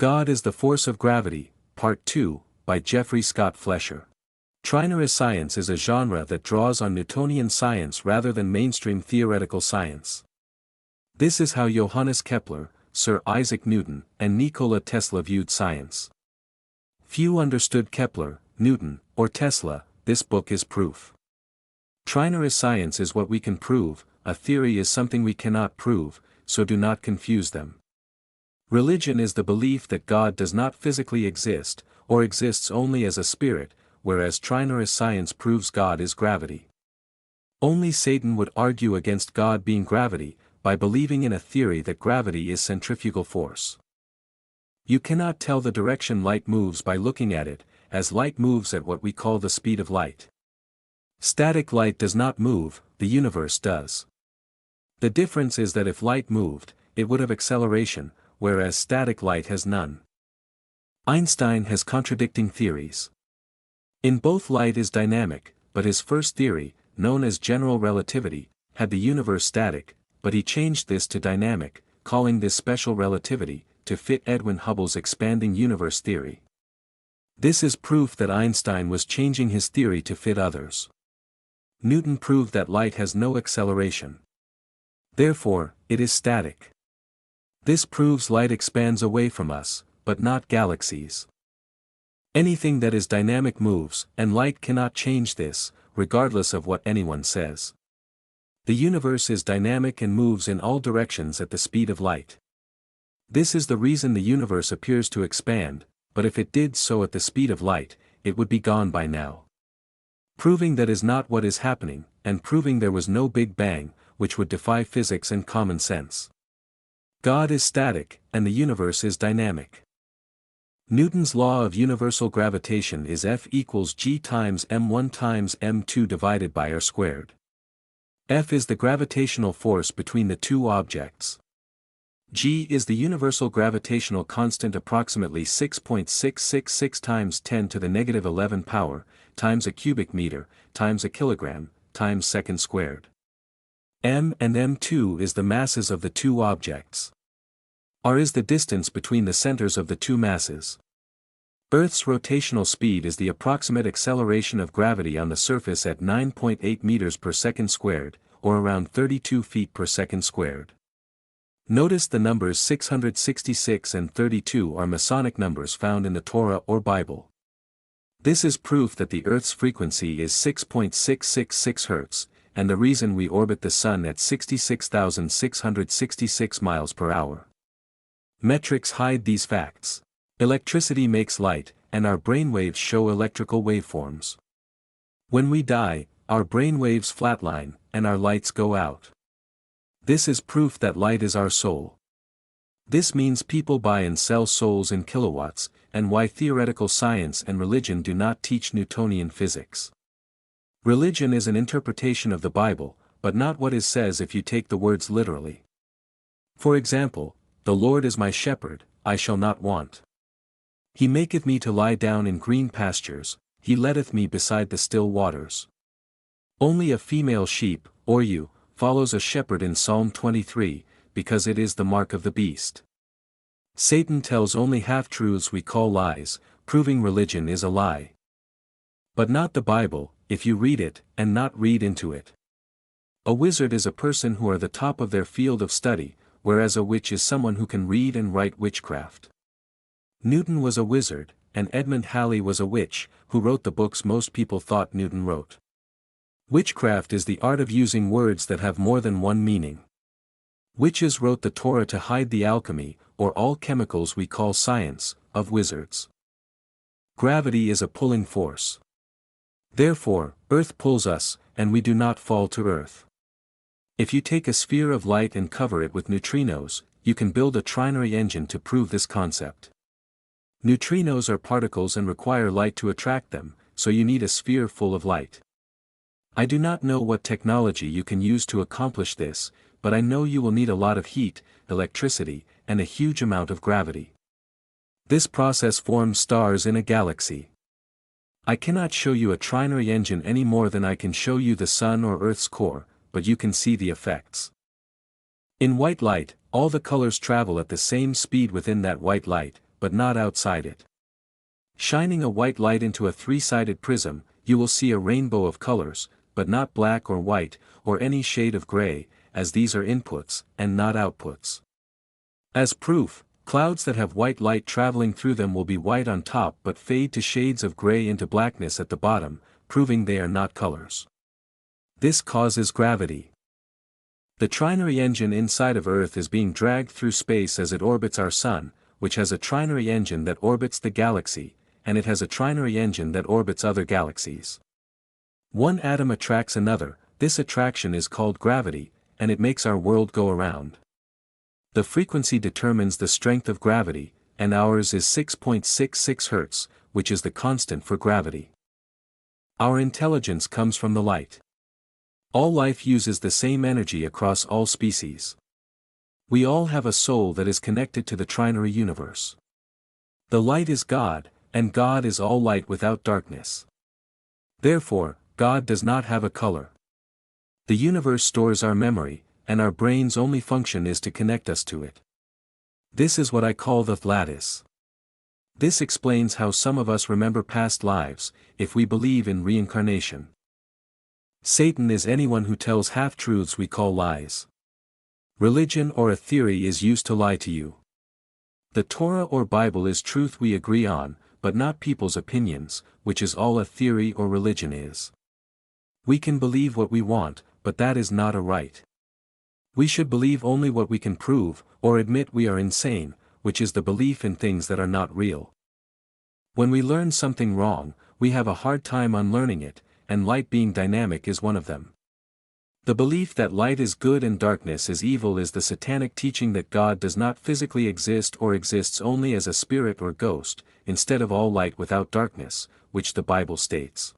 God is the Force of Gravity, Part 2, by Jeffrey Scott Flesher. Trinary Science is a genre that draws on Newtonian science rather than mainstream theoretical science. This is how Johannes Kepler, Sir Isaac Newton, and Nikola Tesla viewed science. Few understood Kepler, Newton, or Tesla. This book is proof. Trinary science is what we can prove, a theory is something we cannot prove, so do not confuse them. Religion is the belief that God does not physically exist, or exists only as a spirit, whereas trinary science proves God is gravity. Only Satan would argue against God being gravity, by believing in a theory that gravity is centrifugal force. You cannot tell the direction light moves by looking at it, as light moves at what we call the speed of light. Static light does not move, the universe does. The difference is that if light moved, it would have acceleration, whereas static light has none. Einstein has contradicting theories. In both light is dynamic, but his first theory, known as general relativity, had the universe static, but he changed this to dynamic, calling this special relativity, to fit Edwin Hubble's expanding universe theory. This is proof that Einstein was changing his theory to fit others. Newton proved that light has no acceleration. Therefore, it is static. This proves light expands away from us, but not galaxies. Anything that is dynamic moves, and light cannot change this, regardless of what anyone says. The universe is dynamic and moves in all directions at the speed of light. This is the reason the universe appears to expand, but if it did so at the speed of light, it would be gone by now. Proving that is not what is happening, and proving there was no Big Bang, which would defy physics and common sense. God is static, and the universe is dynamic. Newton's law of universal gravitation is F equals G times m1 times m2 divided by r squared. F is the gravitational force between the two objects. G is the universal gravitational constant, approximately 6.666 times 10 to the negative 11 power, times a cubic meter, times a kilogram, times second squared. M and m2 is the masses of the two objects. R is the distance between the centers of the two masses. Earth's rotational speed is the approximate acceleration of gravity on the surface at 9.8 meters per second squared, or around 32 feet per second squared. Notice the numbers 666 and 32 are Masonic numbers found in the Torah or Bible. This is proof that the Earth's frequency is 6.666 Hz, and the reason we orbit the Sun at 66,666 miles per hour. Metrics hide these facts. Electricity makes light, and our brainwaves show electrical waveforms. When we die, our brainwaves flatline, and our lights go out. This is proof that light is our soul. This means people buy and sell souls in kilowatts, and why theoretical science and religion do not teach Newtonian physics. Religion is an interpretation of the Bible, but not what it says if you take the words literally. For example, the Lord is my shepherd, I shall not want. He maketh me to lie down in green pastures, he leadeth me beside the still waters. Only a female sheep, or ewe, follows a shepherd in Psalm 23, because it is the mark of the beast. Satan tells only half-truths we call lies, proving religion is a lie. But not the Bible, if you read it, and not read into it. A wizard is a person who are the top of their field of study, whereas a witch is someone who can read and write witchcraft. Newton was a wizard, and Edmund Halley was a witch, who wrote the books most people thought Newton wrote. Witchcraft is the art of using words that have more than one meaning. Witches wrote the Torah to hide the alchemy, or all chemicals we call science, of wizards. Gravity is a pulling force. Therefore, Earth pulls us, and we do not fall to Earth. If you take a sphere of light and cover it with neutrinos, you can build a trinary engine to prove this concept. Neutrinos are particles and require light to attract them, so you need a sphere full of light. I do not know what technology you can use to accomplish this, but I know you will need a lot of heat, electricity, and a huge amount of gravity. This process forms stars in a galaxy. I cannot show you a trinary engine any more than I can show you the Sun or Earth's core, but you can see the effects. In white light, all the colors travel at the same speed within that white light, but not outside it. Shining a white light into a three-sided prism, you will see a rainbow of colors, but not black or white, or any shade of gray, as these are inputs, and not outputs. As proof, clouds that have white light traveling through them will be white on top but fade to shades of gray into blackness at the bottom, proving they are not colors. This causes gravity. The trinary engine inside of Earth is being dragged through space as it orbits our Sun, which has a trinary engine that orbits the galaxy, and it has a trinary engine that orbits other galaxies. One atom attracts another, this attraction is called gravity, and it makes our world go around. The frequency determines the strength of gravity, and ours is 6.66 Hz, which is the constant for gravity. Our intelligence comes from the light. All life uses the same energy across all species. We all have a soul that is connected to the Trinary Universe. The light is God, and God is all light without darkness. Therefore, God does not have a color. The universe stores our memory, and our brain's only function is to connect us to it. This is what I call the lattice. This explains how some of us remember past lives, if we believe in reincarnation. Satan is anyone who tells half-truths we call lies. Religion or a theory is used to lie to you. The Torah or Bible is truth we agree on, but not people's opinions, which is all a theory or religion is. We can believe what we want, but that is not a right. We should believe only what we can prove, or admit we are insane, which is the belief in things that are not real. When we learn something wrong, we have a hard time unlearning it, and light being dynamic is one of them. The belief that light is good and darkness is evil is the satanic teaching that God does not physically exist or exists only as a spirit or ghost, instead of all light without darkness, which the Bible states.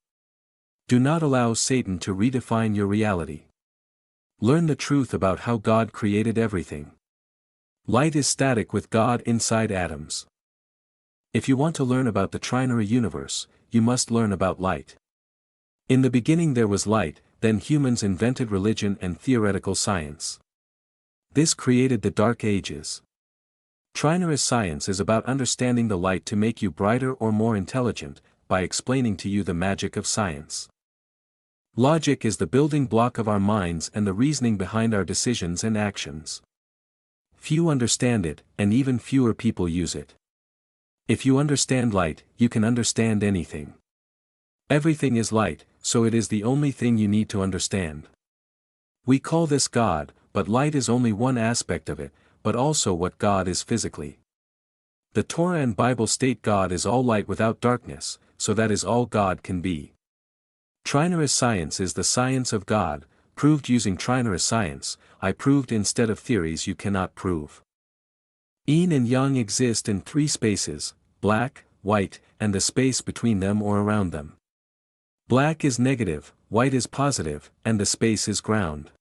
Do not allow Satan to redefine your reality. Learn the truth about how God created everything. Light is static with God inside atoms. If you want to learn about the Trinary Universe, you must learn about light. In the beginning there was light, then humans invented religion and theoretical science. This created the Dark Ages. Trinary Science is about understanding the light to make you brighter or more intelligent, by explaining to you the magic of science. Logic is the building block of our minds and the reasoning behind our decisions and actions. Few understand it, and even fewer people use it. If you understand light, you can understand anything. Everything is light, so it is the only thing you need to understand. We call this God, but light is only one aspect of it, but also what God is physically. The Torah and Bible state God is all light without darkness, so that is all God can be. Trinary Science is the science of God, proved using Trinary Science, I proved instead of theories you cannot prove. Yin and Yang exist in three spaces, black, white, and the space between them or around them. Black is negative, white is positive, and the space is ground.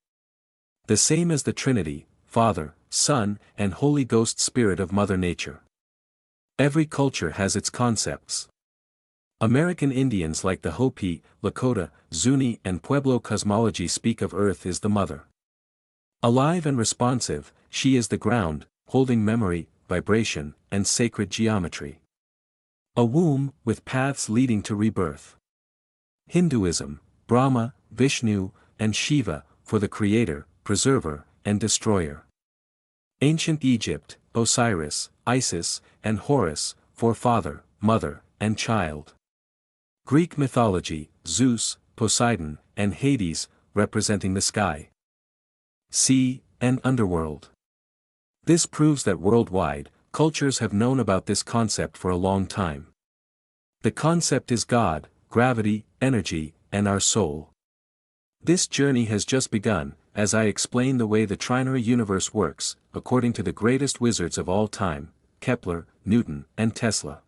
The same as the Trinity, Father, Son, and Holy Ghost Spirit of Mother Nature. Every culture has its concepts. American Indians like the Hopi, Lakota, Zuni and Pueblo cosmology speak of Earth as the Mother. Alive and responsive, she is the ground, holding memory, vibration, and sacred geometry. A womb, with paths leading to rebirth. Hinduism, Brahma, Vishnu, and Shiva, for the creator, preserver, and destroyer. Ancient Egypt, Osiris, Isis, and Horus, for father, mother, and child. Greek mythology, Zeus, Poseidon, and Hades, representing the sky, sea, and underworld. This proves that worldwide, cultures have known about this concept for a long time. The concept is God, gravity, energy, and our soul. This journey has just begun, as I explain the way the Trinary Universe works, according to the greatest wizards of all time, Kepler, Newton, and Tesla.